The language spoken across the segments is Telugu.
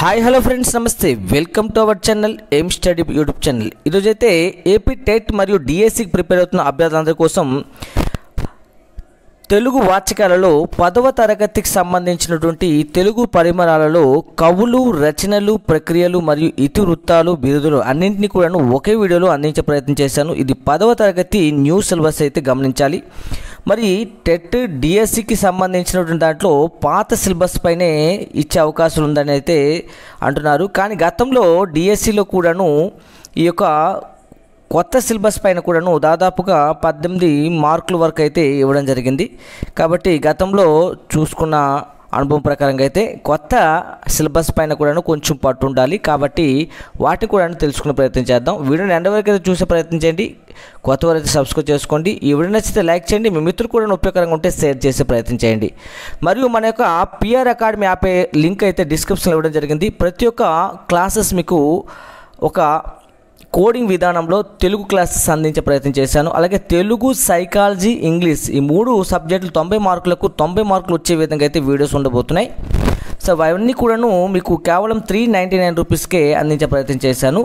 హాయ్ హలో ఫ్రెండ్స్, నమస్తే. Welcome to our channel aim study YouTube channel. ఈరోజైతే ఏపీ టెట్ మరియు డిఎస్సికి ప్రిపేర్ అవుతున్న అభ్యర్థులందరి కోసం తెలుగు వాచకాలలో 10వ తరగతికి సంబంధించినటువంటి తెలుగు పరిమళాలలో కవులు, రచనలు, ప్రక్రియలు మరియు ఇతివృత్తాలు, బిరుదులు అన్నింటినీ కూడా ఒకే వీడియోలో అందించే ప్రయత్నం చేశాను. ఇది 10వ తరగతి న్యూ సిలబస్ అయితే గమనించాలి. మరి టెట్ డిఎస్సికి సంబంధించినటువంటి దాంట్లో పాత సిలబస్ పైనే ఇచ్చే అవకాశం ఉందని అయితే అంటున్నారు. కానీ గతంలో డిఎస్సిలో కూడాను ఈ యొక్క కొత్త సిలబస్ పైన కూడాను దాదాపుగా 18 మార్కుల వరకు అయితే ఇవ్వడం జరిగింది. కాబట్టి గతంలో చూసుకున్న అనుభవం ప్రకారంగా అయితే కొత్త సిలబస్ పైన కూడాను కొంచెం పట్టు ఉండాలి. కాబట్టి వాటిని కూడా తెలుసుకునే ప్రయత్నం చేద్దాం. వీడియోని ఎండ్ వరకు అయితే చూసే ప్రయత్నం చేయండి. కొత్త వారు అయితే సబ్స్క్రైబ్ చేసుకోండి. ఈ వీడియో నచ్చితే లైక్ చేయండి. మీ మిత్రులు కూడా ఉపయోగకరంగా ఉంటే షేర్ చేసే ప్రయత్నం చేయండి. మరియు మన యొక్క పిఆర్ అకాడమీ యాప్ లింక్ అయితే డిస్క్రిప్షన్లో ఇవ్వడం జరిగింది. ప్రతి ఒక్క క్లాసెస్ మీకు ఒక కోడింగ్ విధానంలో తెలుగు క్లాసెస్ అందించే ప్రయత్నం చేశాను. అలాగే తెలుగు, సైకాలజీ, ఇంగ్లీష్ ఈ 3 సబ్జెక్టులు 90 మార్కులకు 90 మార్కులు వచ్చే విధంగా అయితే వీడియోస్ ఉండబోతున్నాయి. సో అవన్నీ కూడాను మీకు కేవలం 399 రూపీస్కే అందించే ప్రయత్నం చేశాను.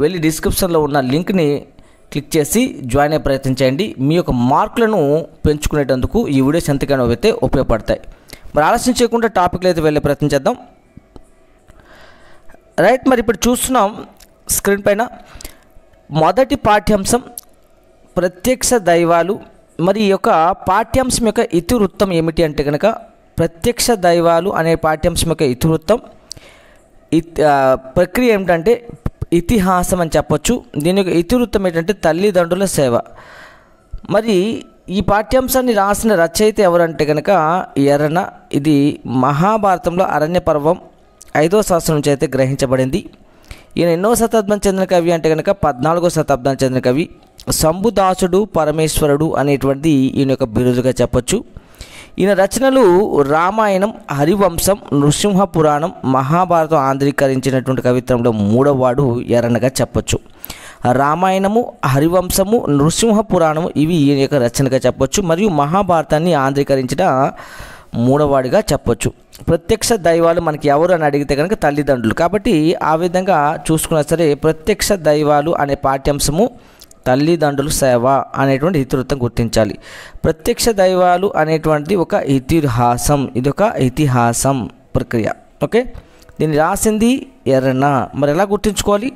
వెళ్ళి డిస్క్రిప్షన్లో ఉన్న లింక్ని క్లిక్ చేసి జాయిన్ అయ్యే ప్రయత్నం చేయండి. మీ యొక్క మార్కులను పెంచుకునేటందుకు ఈ వీడియోస్ ఎంతగానో అయితే ఉపయోగపడతాయి. మరి ఆలస్యం చేయకుండా టాపిక్లో అయితే వెళ్ళే ప్రయత్నం చేద్దాం. రైట్, మరి ఇప్పుడు చూస్తున్నాం స్క్రీన్ పైన మొదటి పాఠ్యాంశం ప్రత్యక్ష దైవాలు. మరి ఈ యొక్క పాఠ్యాంశం యొక్క ఇతివృత్తం ఏమిటి అంటే కనుక ప్రత్యక్ష దైవాలు అనే పాఠ్యాంశం యొక్క ఇతివృత్తం ప్రక్రియ ఏమిటంటే ఇతిహాసం అని చెప్పొచ్చు. దీని యొక్క ఇతివృత్తం ఏంటంటే తల్లిదండ్రుల సేవ. మరి ఈ పాఠ్యాంశాన్ని రాసిన రచయిత ఎవరంటే కనుక ఎర్రన. ఇది మహాభారతంలో అరణ్య పర్వం 5వ శాస్త్రం నుంచి అయితే గ్రహించబడింది. ఈయన ఎన్నో శతాబ్దం చెందిన కవి అంటే కనుక 14వ శతాబ్దానికి చెందిన కవి. శంభుదాసుడు పరమేశ్వరుడు అనేటువంటిది ఈయన యొక్క బిరుదుగా చెప్పొచ్చు. ఈయన రచనలు రామాయణం, హరివంశం, నృసింహ పురాణం, మహాభారతం ఆంధ్రీకరించినటువంటి కవిత్వంలో 3వ వాడు ఎర్రనగా చెప్పొచ్చు. రామాయణము, హరివంశము, నృసింహ పురాణము ఇవి ఈయన యొక్క రచనగా చెప్పొచ్చు. మరియు మహాభారతాన్ని ఆంధ్రీకరించిన 3వ వాడిగా చెప్పొచ్చు. ప్రత్యక్ష దైవాలు మనకి ఎవరు అని అడిగితే కనుక తల్లిదండ్రులు. కాబట్టి ఆ విధంగా చూసుకున్నా సరే ప్రత్యక్ష దైవాలు అనే పాఠ్యాంశము తల్లిదండ్రుల సేవ అనేటువంటి ఇతివృత్తం గుర్తించాలి. ప్రత్యక్ష దైవాలు అనేటువంటిది ఒక ఇతిహాసం. ఇది ఒక ఇతిహాసం ప్రక్రియ. ఓకే, దీన్ని రాసింది ఎర్రన. మరి ఎలా గుర్తుంచుకోవాలి?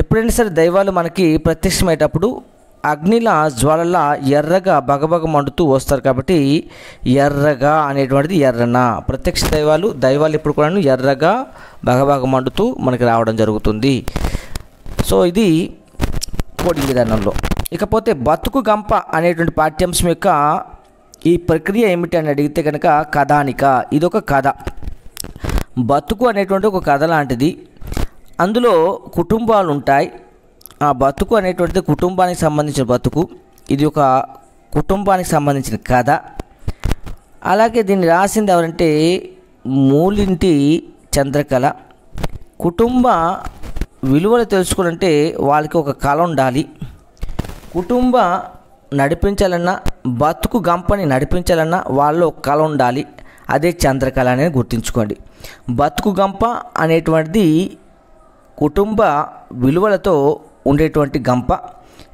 ఎప్పుడైనా సరే దైవాలు మనకి ప్రత్యక్షమయ్యేటప్పుడు అగ్నిలా జ్వాలలా ఎర్రగా బగబగ మండుతూ వస్తారు. కాబట్టి ఎర్రగా అనేటువంటిది ఎర్రన. ప్రత్యక్ష దైవాలు ఇప్పుడు కూడా ఎర్రగా బగబగ మండుతూ మనకి రావడం జరుగుతుంది. సో ఇది కోడింగ్ విధానంలో. ఇకపోతే బతుకు గంప అనేటువంటి పాఠ్యాంశం యొక్క ఈ ప్రక్రియ ఏమిటి అని అడిగితే కనుక కథానిక. ఇదొక కథ. బతుకు అనేటువంటి ఒక కథ లాంటిది. అందులో కుటుంబాలు ఉంటాయి. ఆ బతుకు అనేటువంటిది కుటుంబానికి సంబంధించిన బతుకు. ఇది ఒక కుటుంబానికి సంబంధించిన కథ. అలాగే దీన్ని రాసింది ఎవరంటే మూలింటి చంద్రకళ. కుటుంబ విలువలు తెలుసుకోవాలంటే వాళ్ళకి ఒక కళ ఉండాలి. కుటుంబ నడిపించాలన్నా, బతుకు గంపని నడిపించాలన్నా వాళ్ళలో ఒక కళ ఉండాలి. అదే చంద్రకళ అనేది గుర్తుంచుకోండి. బతుకు గంప అనేటువంటిది కుటుంబ విలువలతో ఉండేటువంటి గంప.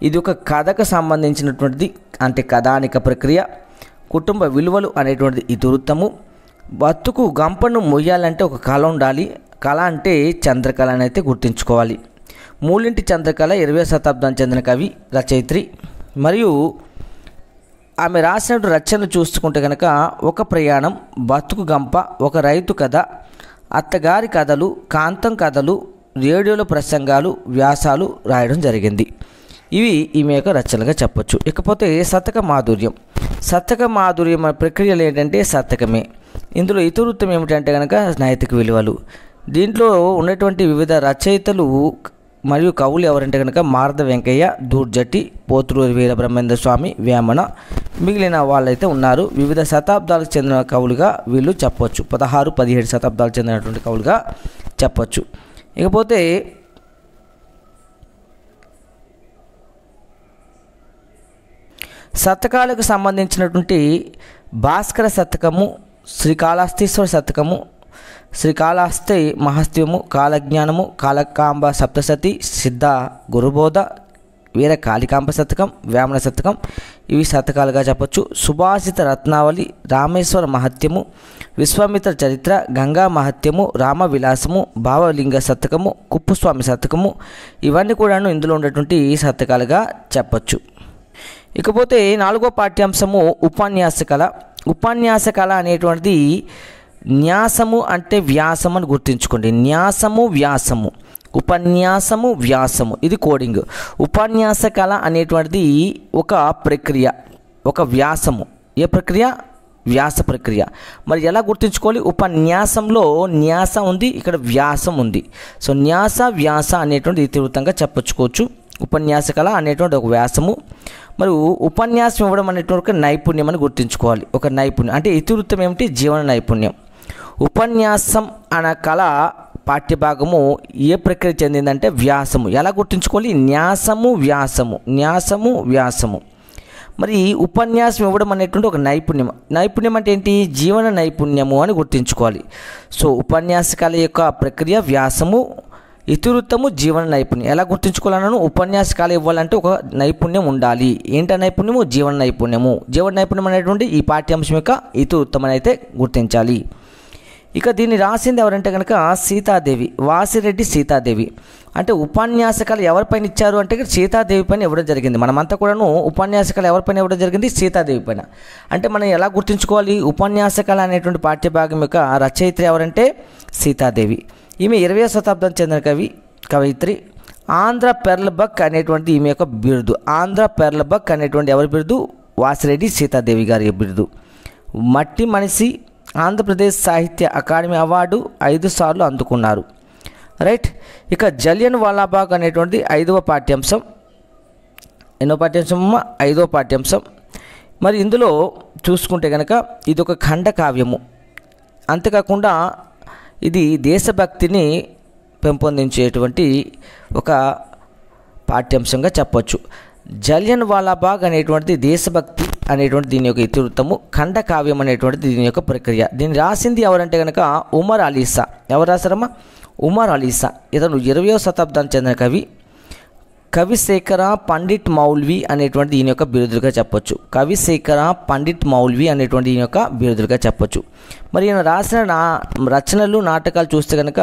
ఇది ఒక కథకు సంబంధించినటువంటిది, అంటే కథానిక ప్రక్రియ. కుటుంబ విలువలు అనేటువంటిది ఇతివృత్తము. బతుకు గంపను మొయ్యాలంటే ఒక కళ ఉండాలి. కళ అంటే చంద్రకళ అని అయితే గుర్తుంచుకోవాలి. మూలింటి చంద్రకళ 20వ శతాబ్దానికి చెందిన కవి, రచయిత్రి. మరియు ఆమె రాసినటువంటి రచనలు చూసుకుంటే కనుక ఒక ప్రయాణం, బతుకు గంప, ఒక రైతు కథ, అత్తగారి కథలు, కాంతం కథలు, రేడియోలో ప్రసంగాలు, వ్యాసాలు రాయడం జరిగింది. ఇవి ఈమె యొక్క రచనలుగా చెప్పొచ్చు. ఇకపోతే శతక మాధుర్యం. శతక మాధుర్యం ప్రక్రియలు ఏంటంటే శతకమే. ఇందులో ఇతివృత్తం ఏమిటంటే కనుక నైతిక విలువలు. దీంట్లో ఉన్నటువంటి వివిధ రచయితలు మరియు కవులు ఎవరంటే కనుక మారద వెంకయ్య, దూర్జటి, పోతులూరి వీరబ్రహ్మేంద్ర స్వామి, వేమన, మిగిలిన వాళ్ళైతే ఉన్నారు. వివిధ శతాబ్దాలకు చెందిన కవులుగా వీళ్ళు చెప్పొచ్చు. 16, 17 శతాబ్దాలకు చెందినటువంటి కవులుగా చెప్పొచ్చు. ఇకపోతే శతకాలకు సంబంధించినటువంటి భాస్కర శతకము, శ్రీకాళహస్తీశ్వర శతకము, శ్రీకాళహస్తి మహస్త్యము, కాలజ్ఞానము, కాళకాంబ సప్తసతి, సిద్ధ గురుబోధ, వీర కాళికాంబ శతకం, వేమన శతకం, ఇవి శతకాలుగా చెప్పొచ్చు. సుభాషిత రత్నావళి, రామేశ్వర మహత్యము, విశ్వామిత్ర చరిత్ర, గంగా మహత్యము, రామ విలాసము, భావలింగ శతకము, కుప్పుస్వామి శతకము, ఇవన్నీ కూడాను ఇందులో ఉన్నటువంటి శతకాలుగా చెప్పొచ్చు. ఇకపోతే 4వ పాఠ్యాంశము ఉపన్యాస కళ. ఉపన్యాస కళ అనేటువంటిది న్యాసము అంటే వ్యాసం అని గుర్తుంచుకోండి. న్యాసము వ్యాసము, ఉపన్యాసము వ్యాసము, ఇది కోడింగ్. ఉపన్యాస కళ అనేటువంటిది ఒక ప్రక్రియ, ఒక వ్యాసము. ఏ ప్రక్రియ? వ్యాస ప్రక్రియ. మరి ఎలా గుర్తుంచుకోవాలి? ఉపన్యాసంలో న్యాస ఉంది, ఇక్కడ వ్యాసం ఉంది. సో న్యాస వ్యాస అనేటువంటి ఇతివృత్తంగా చెప్పొచ్చుకోవచ్చు. ఉపన్యాస కళ అనేటువంటి ఒక వ్యాసము. మరి ఉపన్యాసం ఇవ్వడం అనేటువంటి ఒక నైపుణ్యం అని గుర్తుంచుకోవాలి. ఒక నైపుణ్యం అంటే ఇతివృత్తం ఏమిటి? జీవన నైపుణ్యం. ఉపన్యాసం అనే కళ పాఠ్యభాగము ఏ ప్రక్రియ చెందిందంటే వ్యాసము. ఎలా గుర్తుంచుకోవాలి? న్యాసము వ్యాసము, న్యాసము వ్యాసము. మరి ఉపన్యాసం ఇవ్వడం అనేటువంటి ఒక నైపుణ్యం. నైపుణ్యం అంటే ఏంటి? జీవన నైపుణ్యము అని గుర్తుంచుకోవాలి. సో ఉపన్యాస కళ యొక్క ప్రక్రియ వ్యాసము, ఇతివృత్తము జీవన నైపుణ్యం. ఎలా గుర్తుంచుకోవాలన్నాను? ఉపన్యాస కళ ఇవ్వాలంటే ఒక నైపుణ్యం ఉండాలి. ఏంటి నైపుణ్యము? జీవన నైపుణ్యము. జీవన నైపుణ్యం అనేటువంటి ఈ పాఠ్యాంశం యొక్క ఇతివృత్తం అని అయితే గుర్తించాలి. ఇక దీన్ని రాసింది ఎవరంటే కనుక సీతాదేవి, వాసిరెడ్డి సీతాదేవి. అంటే ఉపన్యాస కళ ఎవరిపైన ఇచ్చారు అంటే సీతాదేవి పైన ఇవ్వడం జరిగింది. మనమంతా కూడాను ఉపన్యాస కళ ఎవరిపైన ఇవ్వడం జరిగింది? సీతాదేవి పైన. అంటే మనం ఎలా గుర్తుంచుకోవాలి? ఉపన్యాస కళ అనేటువంటి పాఠ్యభాగం యొక్క రచయిత్రి ఎవరంటే సీతాదేవి. ఈమె 20వ శతాబ్దం చెందిన కవయిత్రి. ఆంధ్ర పెర్లబక్ అనేటువంటి ఈమె యొక్క బిరుదు. ఆంధ్ర పెర్లబక్ అనేటువంటి ఎవరి బిరుదు? వాసిరెడ్డి సీతాదేవి గారి బిరుదు. మట్టి మనిషి ఆంధ్రప్రదేశ్ సాహిత్య అకాడమీ అవార్డు 5 సార్లు అందుకున్నారు. రైట్. ఇక జలియన్ వాలాబాగ్ అనేటువంటి 5వ పాఠ్యాంశం. ఎన్నో పాఠ్యాంశం? 5వ పాఠ్యాంశం. మరి ఇందులో చూసుకుంటే కనుక ఇది ఒక ఖండ కావ్యము. అంతేకాకుండా ఇది దేశభక్తిని పెంపొందించేటువంటి ఒక పాఠ్యాంశంగా చెప్పొచ్చు. జలియన్ వాలాబాగ్ అనేటువంటిది దేశభక్తి అనేటువంటి దీని యొక్క ఇతివృత్తము. ఖండ కావ్యం అనేటువంటిది దీని యొక్క ప్రక్రియ. దీన్ని రాసింది ఎవరంటే కనుక ఉమర్ అలీసా. ఎవరు రాశారమ్మా? ఉమర్ అలీసా. ఇతను 20వ శతాబ్దానికి చెందిన కవి. కవిశేఖర పండిట్ మౌల్వి అనేటువంటి దీని యొక్క బిరుదులుగా చెప్పొచ్చు. కవిశేఖర పండిట్ మౌల్వి అనేటువంటి దీని యొక్క బిరుదులుగా చెప్పొచ్చు. మరి ఈయన రాసిన రచనలు, నాటకాలు చూస్తే కనుక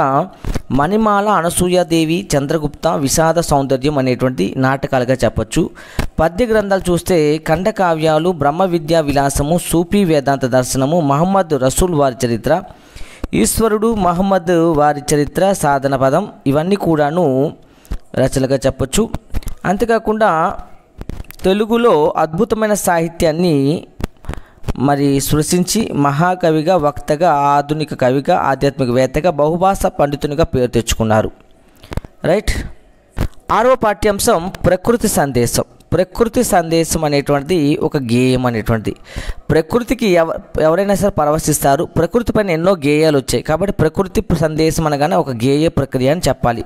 మణిమాల, అనసూయాదేవి, చంద్రగుప్త, విషాద సౌందర్యం అనేటువంటి నాటకాలుగా చెప్పొచ్చు. పద్య గ్రంథాలు చూస్తే ఖండకావ్యాలు, బ్రహ్మ విద్యా విలాసము, సూఫీ వేదాంత దర్శనము, మహమ్మద్ రసూల్ వారి చరిత్ర, ఈశ్వరుడు మహమ్మద్ వారి చరిత్ర, సాధన పదం, ఇవన్నీ కూడాను రచనలుగా చెప్పొచ్చు. అంతేకాకుండా తెలుగులో అద్భుతమైన సాహిత్యాన్ని మరి సృష్టించి మహాకవిగా, వక్తగా, ఆధునిక కవిగా, ఆధ్యాత్మికవేత్తగా, బహుభాషా పండితునిగా పేరు తెచ్చుకున్నారు. రైట్. 6వ పాఠ్యాంశం ప్రకృతి సందేశం. ప్రకృతి సందేశం అనేటువంటిది ఒక గేయం అనేటువంటిది. ప్రకృతికి ఎవరైనా సరే పరవశిస్తారు. ప్రకృతి పైన ఎన్నో గేయాలు వచ్చాయి కాబట్టి ప్రకృతి సందేశం అనగానే ఒక గేయ ప్రక్రియ అని చెప్పాలి.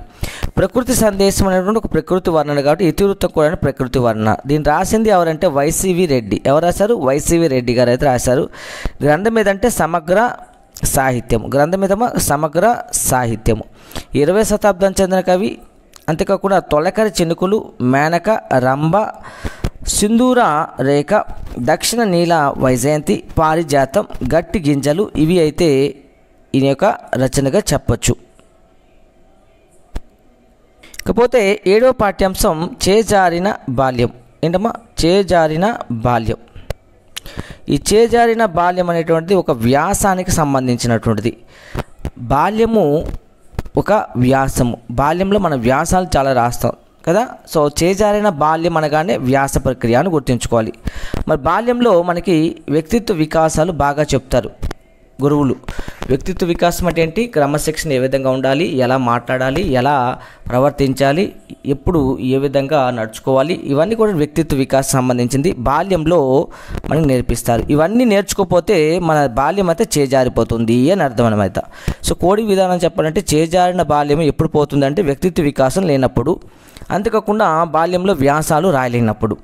ప్రకృతి సందేశం అనేటువంటి ఒక ప్రకృతి వర్ణన కాబట్టి ఇతివృత్తం కూడా ప్రకృతి వర్ణన. దీన్ని రాసింది ఎవరంటే వైసివి రెడ్డి. ఎవరు రాశారు? వైసివి రెడ్డి గారు అయితే రాశారు. గ్రంథం ఏదంటే సమగ్ర సాహిత్యం. గ్రంథం ఏదమ్మా? సమగ్ర సాహిత్యము. 20వ శతాబ్దం చెందిన కవి. అంతేకాకుండా తొలకరి చినుకులు, మేనక, రంభ, సింధూర రేఖ, దక్షిణ నీల వైజయంతి, పారిజాతం, గట్టి గింజలు, ఇవి అయితే ఈయన యొక్క రచనగా చెప్పొచ్చు. ఇకపోతే 7వ పాఠ్యాంశం చేజారిన బాల్యం. ఏంటమ్మా? చేజారిన బాల్యం. ఈ చేజారిన బాల్యం అనేటువంటిది ఒక వ్యాసానికి సంబంధించినటువంటిది. బాల్యము ఒక వ్యాసము. బాల్యంలో మన వ్యాసాలు చాలా రాస్తాం కదా. సో చేజారిన బాల్యం అనగానే వ్యాస ప్రక్రియ అని గుర్తుంచుకోవాలి. మరి బాల్యంలో మనకి వ్యక్తిత్వ వికాసాలు బాగా చెప్తారు గురువులు. వ్యక్తిత్వ వికాసం అంటే ఏంటి? క్రమశిక్షణ ఏ విధంగా ఉండాలి, ఎలా మాట్లాడాలి, ఎలా ప్రవర్తించాలి, ఎప్పుడు ఏ విధంగా నడుచుకోవాలి, ఇవన్నీ కూడా వ్యక్తిత్వ వికాసం సంబంధించింది బాల్యంలో మనకు నేర్పిస్తారు. ఇవన్నీ నేర్చుకోకపోతే మన బాల్యం అయితే చేజారిపోతుంది అని అర్థం అన్నమాట. సో కోడి విధానం చెప్పాలంటే చేజారిన బాల్యం ఎప్పుడు పోతుందంటే వ్యక్తిత్వ వికాసం లేనప్పుడు, అంతేకాకుండా బాల్యంలో వ్యాసాలు రాయలేనప్పుడు.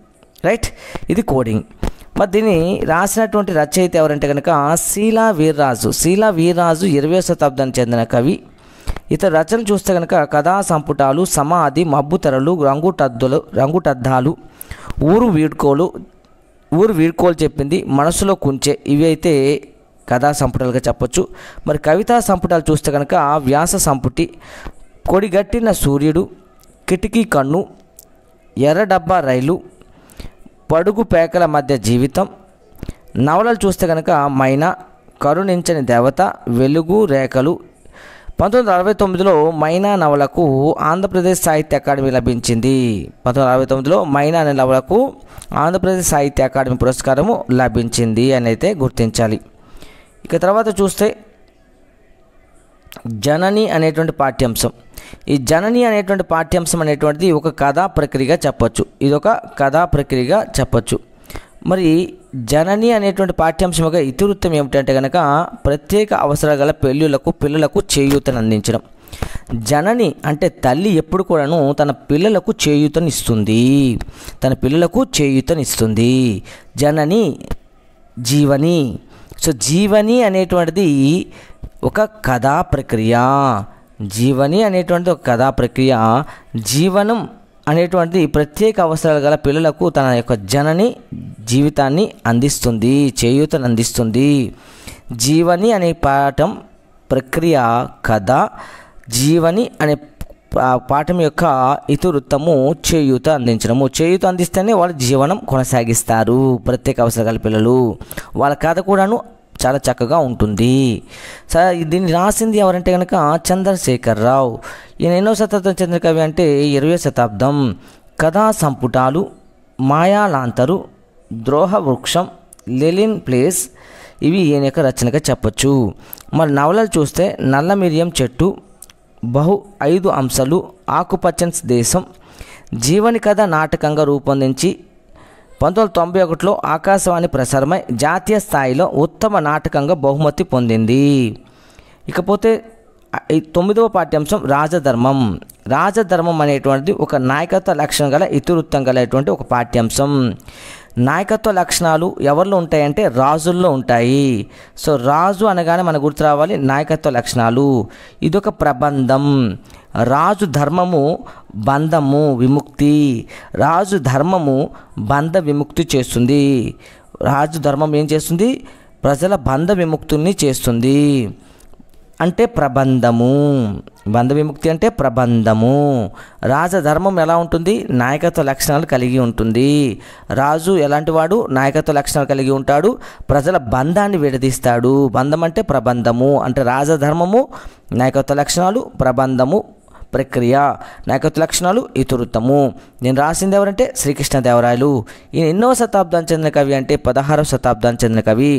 రైట్. ఇది కోడింగ్. మరి దీన్ని రాసినటువంటి రచయిత ఎవరంటే కనుక శీలా వీర్రాజు. శీలా వీర్రాజు 20వ శతాబ్దానికి చెందిన కవి. ఇతర రచనలు చూస్తే కనుక కథా సంపుటాలు, సమాధి, మబ్బు తెరలు, రంగుటద్దాలు, ఊరు వీడ్కోలు చెప్పింది, మనసులో కుంచె, ఇవి అయితే కథా సంపుటాలుగా చెప్పొచ్చు. మరి కవితా సంపుటాలు చూస్తే కనుక వ్యాస సంపుటి, కొడిగట్టిన సూర్యుడు, కిటికీ కన్ను, ఎర్ర డబ్బా రైలు, పడుగు పేకల మధ్య జీవితం. నవలలు చూస్తే కనుక మైనా, కరుణించని దేవత, వెలుగు రేఖలు. 1969లో మైనా నవలకు ఆంధ్రప్రదేశ్ సాహిత్య అకాడమీ లభించింది. 1969లో మైనా అనే నవలకు ఆంధ్రప్రదేశ్ సాహిత్య అకాడమీ పురస్కారము లభించింది అని అయితే గుర్తించాలి. ఇక తర్వాత చూస్తే జనని అనేటువంటి పాఠ్యాంశం. ఈ జనని అనేటువంటి పాఠ్యాంశం అనేటువంటిది ఒక కథా ప్రక్రియగా చెప్పచ్చు. ఇది ఒక కథా ప్రక్రియగా చెప్పచ్చు. మరి జనని అనేటువంటి పాఠ్యాంశం యొక్క ఇతివృత్తం ఏమిటంటే కనుక ప్రత్యేక అవసరాలు గల పిల్లలకు చేయూతను అందించడం. జనని అంటే తల్లి ఎప్పుడు కూడాను తన పిల్లలకు చేయూతనిస్తుంది. జనని, జీవని. సో జీవని అనేటువంటిది ఒక కథా ప్రక్రియ. జీవనం అనేటువంటిది ప్రత్యేక అవసరాలు గల పిల్లలకు తన యొక్క జనని జీవితాన్ని అందిస్తుంది, చేయూతను అందిస్తుంది. జీవని అనే పాఠం ప్రక్రియ కథ. జీవని అనే పాఠం యొక్క ఇతివృత్తము చేయూత అందించడము. చేయూత అందిస్తేనే వాళ్ళు జీవనం కొనసాగిస్తారు. ప్రత్యేక అవసరాలు గల పిల్లలు, వాళ్ళ కథ కూడాను చాలా చక్కగా ఉంటుంది. దీన్ని రాసింది ఎవరంటే కనుక చంద్రశేఖర్ రావు. ఈయన ఎన్నో శతాబ్దం చెందిన కవి అంటే 20వ శతాబ్దం. కథా సంపుటాలు, మాయాలాంతరు, ద్రోహ వృక్షం, లెలిన్ ప్లేస్, ఇవి ఈయన యొక్క రచనగా చెప్పచ్చు. మరి నవలలు చూస్తే నల్ల మిరియం చెట్టు, 5 అంశాలు, ఆకుపచ్చని దేశం, జీవని కథ నాటకంగా రూపొందించి 1991లో ఆకాశవాణి ప్రసారమై జాతీయ స్థాయిలో ఉత్తమ నాటకంగా బహుమతి పొందింది. ఇకపోతే 9వ పాఠ్యాంశం రాజధర్మం అనేటువంటిది ఒక నాయకత్వ లక్షణం గల ఇతివృత్తం గలటువంటి ఒక పాఠ్యాంశం. నాయకత్వ లక్షణాలు ఎవరిలో ఉంటాయంటే రాజుల్లో ఉంటాయి. సో రాజు అనగానే మనకు గుర్తు రావాలి నాయకత్వ లక్షణాలు. ఇదొక ప్రబంధం. రాజు ధర్మము బంధము విముక్తి. రాజు ధర్మము బంధ విముక్తి చేస్తుంది. రాజు ధర్మం ఏం చేస్తుంది? ప్రజల బంధ విముక్తుల్ని చేస్తుంది. అంటే ప్రబంధము. బంధ విముక్తి అంటే ప్రబంధము. రాజధర్మం ఎలా ఉంటుంది? నాయకత్వ లక్షణాలు కలిగి ఉంటుంది. రాజు ఎలాంటి వాడు? నాయకత్వ లక్షణాలు కలిగి ఉంటాడు. ప్రజల బంధాన్ని విడదీస్తాడు. బంధం అంటే ప్రబంధము. అంటే రాజధర్మము, నాయకత్వ లక్షణాలు, ప్రబంధము, ప్రక్రియ, నాయకత్వ లక్షణాలు, ఇతివృత్తము. నేను రాసింది ఎవరంటే శ్రీకృష్ణదేవరాయలు. ఈయన ఎన్నో శతాబ్దానికి చెందిన కవి అంటే 16వ శతాబ్దానికి చెందిన కవి.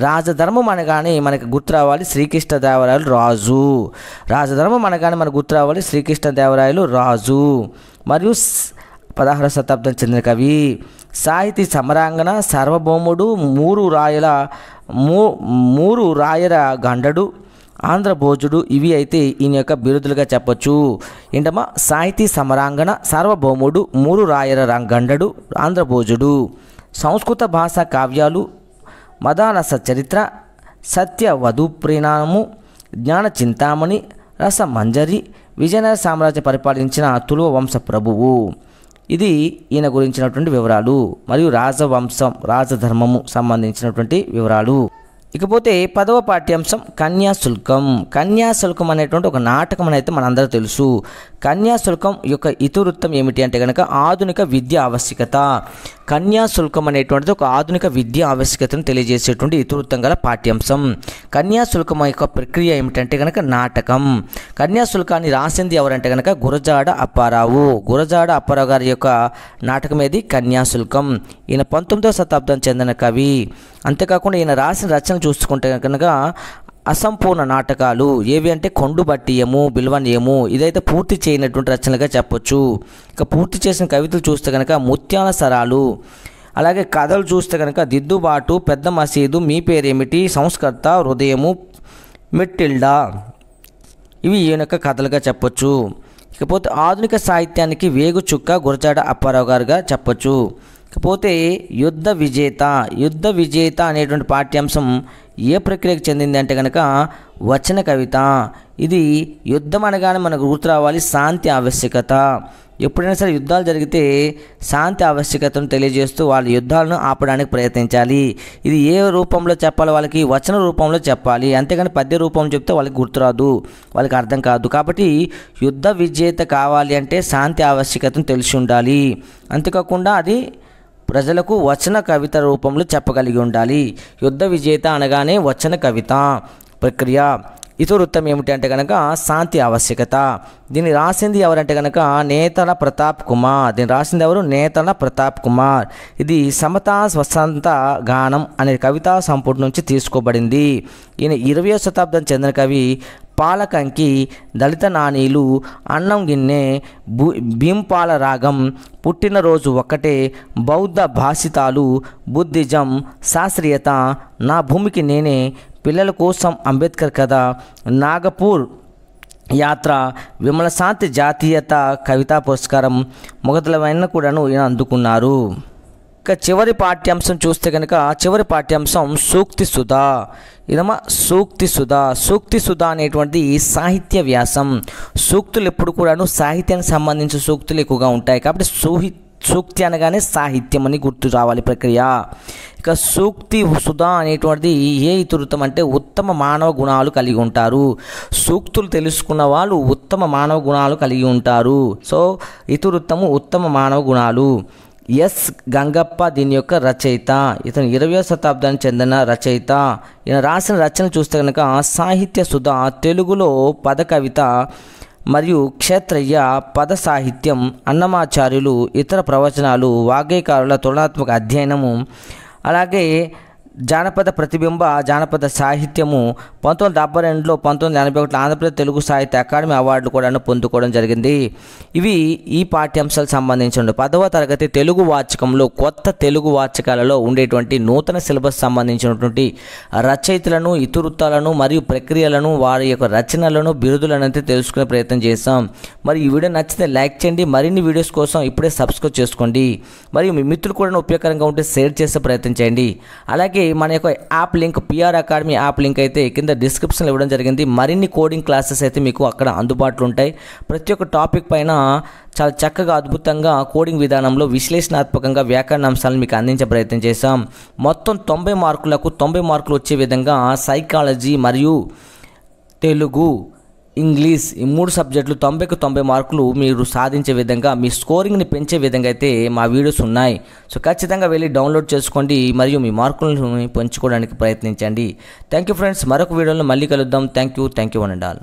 రాజధర్మం అనగానే మనకు గుర్తు రావాలి శ్రీకృష్ణదేవరాయలు రాజు. రాజధర్మం అనగానే మనకు గుర్తు రావాలి శ్రీకృష్ణదేవరాయలు రాజు. మరియు 16వ శతాబ్దానికి చెందిన కవి. సాహితీ సమరాంగణ, సార్వభౌముడు, మూరు రాయల గండడు, ఆంధ్రభోజుడు, ఇవి అయితే ఈయన యొక్క బిరుదులుగా చెప్పొచ్చు. ఏంటమ్మా? సాహితీ సమరాంగణ, సార్వభౌముడు, మూరు రాయల గండడు, ఆంధ్రభోజుడు. సంస్కృత భాషా కావ్యాలు, మదాలస చరిత్ర, సత్యవధు ప్రీణామము, జ్ఞాన చింతామణి, రసమంజరి, విజయనగర సామ్రాజ్యం పరిపాలించిన తులువ వంశ ప్రభువు. ఇది ఈయన గురించినటువంటి వివరాలు. మరియు రాజధర్మము సంబంధించినటువంటి వివరాలు. ఇకపోతే 10వ పాఠ్యాంశం కన్యాశుల్కం. కన్యాశుల్కం అనేటువంటి ఒక నాటకం అని అయితే మనందరూ తెలుసు. కన్యాశుల్కం యొక్క ఇతివృత్తం ఏమిటి అంటే కనుక ఆధునిక విద్య ఆవశ్యకత. కన్యాశుల్కం అనేటువంటిది ఒక ఆధునిక విద్య ఆవశ్యకతను తెలియజేసేటువంటి ఇతివృత్తం గల పాఠ్యాంశం. కన్యాశుల్కం యొక్క ప్రక్రియ ఏమిటంటే కనుక నాటకం. కన్యాశుల్కాన్ని రాసింది ఎవరంటే కనుక గురజాడ అప్పారావు. గురజాడ అప్పారావు గారి యొక్క నాటకం ఏది? కన్యాశుల్కం. ఈయన 19వ శతాబ్దం చెందిన కవి. అంతేకాకుండా ఈయన రాసిన రచనలు చూసుకుంటే కనుక అసంపూర్ణ నాటకాలు ఏవి అంటే కొండుబట్టియము, బిల్వనీయము, ఇదైతే పూర్తి చేయనటువంటి రచనలుగా చెప్పొచ్చు. ఇక పూర్తి చేసిన కవితలు చూస్తే కనుక ముత్యాల సరాలు, అలాగే కథలు చూస్తే కనుక దిద్దుబాటు, పెద్ద మసీదు, మీ పేరేమిటి, సంస్కర్త, హృదయము, మెట్టిల్డా, ఇవి ఈయన యొక్క కథలుగా చెప్పొచ్చు. ఇకపోతే ఆధునిక సాహిత్యానికి వేగు చుక్క గురజాడ అప్పారావు గారుగా చెప్పొచ్చు. ఇకపోతే యుద్ధ విజేత అనేటువంటి పాఠ్యాంశం ఏ ప్రక్రియకు చెందింది అంటే కనుక వచన కవిత. ఇది యుద్ధం అనగానే మనకు గుర్తు రావాలి శాంతి ఆవశ్యకత. ఎప్పుడైనా సరే యుద్ధాలు జరిగితే శాంతి ఆవశ్యకతను తెలియజేస్తూ వాళ్ళ యుద్ధాలను ఆపడానికి ప్రయత్నించాలి. ఇది ఏ రూపంలో చెప్పాలి, వాళ్ళకి వచన రూపంలో చెప్పాలి. అంతేగాని పద్య రూపం చెప్తే వాళ్ళకి గుర్తురాదు, వాళ్ళకి అర్థం కాదు. కాబట్టి యుద్ధ విజేత కావాలి అంటే శాంతి ఆవశ్యకతను తెలిసి ఉండాలి. అంతేకాకుండా అది ప్రజలకు వచన కవిత రూపంలో చెప్పగలిగి ఉండాలి. యుద్ధ విజేత అనగానే వచన కవిత ప్రక్రియ. ఇతివృత్తం ఏమిటి అంటే కనుక శాంతి ఆవశ్యకత. దీన్ని రాసింది ఎవరంటే కనుక నేతల ప్రతాప్ కుమార్. ఇది సమతా స్వతంత గానం అనే కవితా సంపుటి నుంచి తీసుకోబడింది. ఈయన 20వ శతాబ్దం చెందిన కవి. పాలకంకి, దళిత నానీలు, అన్నం గిన్నె, భీంపాల రాగం, పుట్టినరోజు ఒక్కటే, బౌద్ధ భాషితాలు, బుద్ధిజం, శాస్త్రీయత, నా భూమికి నేనే, పిల్లల కోసం అంబేద్కర్ కథ, నాగపూర్ యాత్ర, విమల శాంతి జాతీయత కవితా పురస్కారం మొదలైన కూడాను ఈయన అందుకున్నారు. ఇక చివరి పాఠ్యాంశం చూస్తే కనుక చివరి పాఠ్యాంశం సూక్తి సుధా. ఇదమ్మా సూక్తి సుధా అనేటువంటిది సాహిత్య వ్యాసం. సూక్తులు ఎప్పుడు కూడాను సాహిత్యానికి సంబంధించిన సూక్తులు ఎక్కువగా ఉంటాయి. కాబట్టి సూక్తి అనగానే సాహిత్యం అని గుర్తు రావాలి ప్రక్రియ. ఇక సూక్తి సుధా అనేటువంటిది ఏ ఇతివృత్తం అంటే ఉత్తమ మానవ గుణాలు కలిగి ఉంటారు. సూక్తులు తెలుసుకున్న వాళ్ళు ఉత్తమ మానవ గుణాలు కలిగి ఉంటారు. సో ఇతివృత్తము ఉత్తమ మానవ గుణాలు. ఎస్ గంగప్ప దీని యొక్క రచయిత. ఇతను 20వ శతాబ్దానికి చెందిన రచయిత. ఈయన రాసిన రచన చూస్తే కనుక సాహిత్య సుధా, తెలుగులో పద కవిత మరియు క్షేత్రయ్య, పద సాహిత్యం, అన్నమాచార్యులు, ఇతర ప్రవచనాలు, వాగ్గేయకారుల తులనాత్మక అధ్యయనము, అలాగే జానపద ప్రతిబింబ, జానపద సాహిత్యము. 1972లో 1981 ఆంధ్రప్రదేశ్ తెలుగు సాహిత్య అకాడమీ అవార్డులు కూడా పొందుకోవడం జరిగింది. ఇవి ఈ పాఠ్యాంశాలకు సంబంధించిన 10వ తరగతి తెలుగు వాచకంలో కొత్త తెలుగు వాచకాలలో ఉండేటువంటి నూతన సిలబస్ సంబంధించినటువంటి రచయితలను, ఇతివృత్తాలను మరియు ప్రక్రియలను, వారి యొక్క రచనలను, బిరుదులను అయితే తెలుసుకునే ప్రయత్నం చేస్తాం. మరి ఈ వీడియో నచ్చితే లైక్ చేయండి. మరిన్ని వీడియోస్ కోసం ఇప్పుడే సబ్స్క్రైబ్ చేసుకోండి. మరియు మీ మిత్రులు కూడా ఉపయోగకరంగా ఉంటే షేర్ చేసే ప్రయత్నం చేయండి. అలాగే మన యొక్క app link, PR academy app link అయితే కింద డిస్క్రిప్షన్లో ఇవ్వడం జరిగింది. మరిన్ని కోడింగ్ క్లాసెస్ అయితే మీకు అక్కడ అందుబాటులో ఉంటాయి. ప్రతి ఒక్క టాపిక్ పైన చాలా చక్కగా అద్భుతంగా కోడింగ్ విధానంలో విశ్లేషణాత్మకంగా వ్యాకరణ అంశాలను మీకు అందించే ప్రయత్నం చేశాం. మొత్తం 90 మార్కులకు 90 మార్కులు వచ్చే విధంగా సైకాలజీ మరియు తెలుగు, ఇంగ్లీష్ ఈ 3 సబ్జెక్టులు 90కి 90 మార్కులు మీరు సాధించే విధంగా, మీ స్కోరింగ్ని పెంచే విధంగా అయితే మా వీడియోస్ ఉన్నాయి. సో ఖచ్చితంగా వెళ్ళి డౌన్లోడ్ చేసుకోండి మరియు మీ మార్కులను పెంచుకోవడానికి ప్రయత్నించండి. Thank you friends. మరొక వీడియోలో మళ్ళీ కలుద్దాం. Thank you one and all.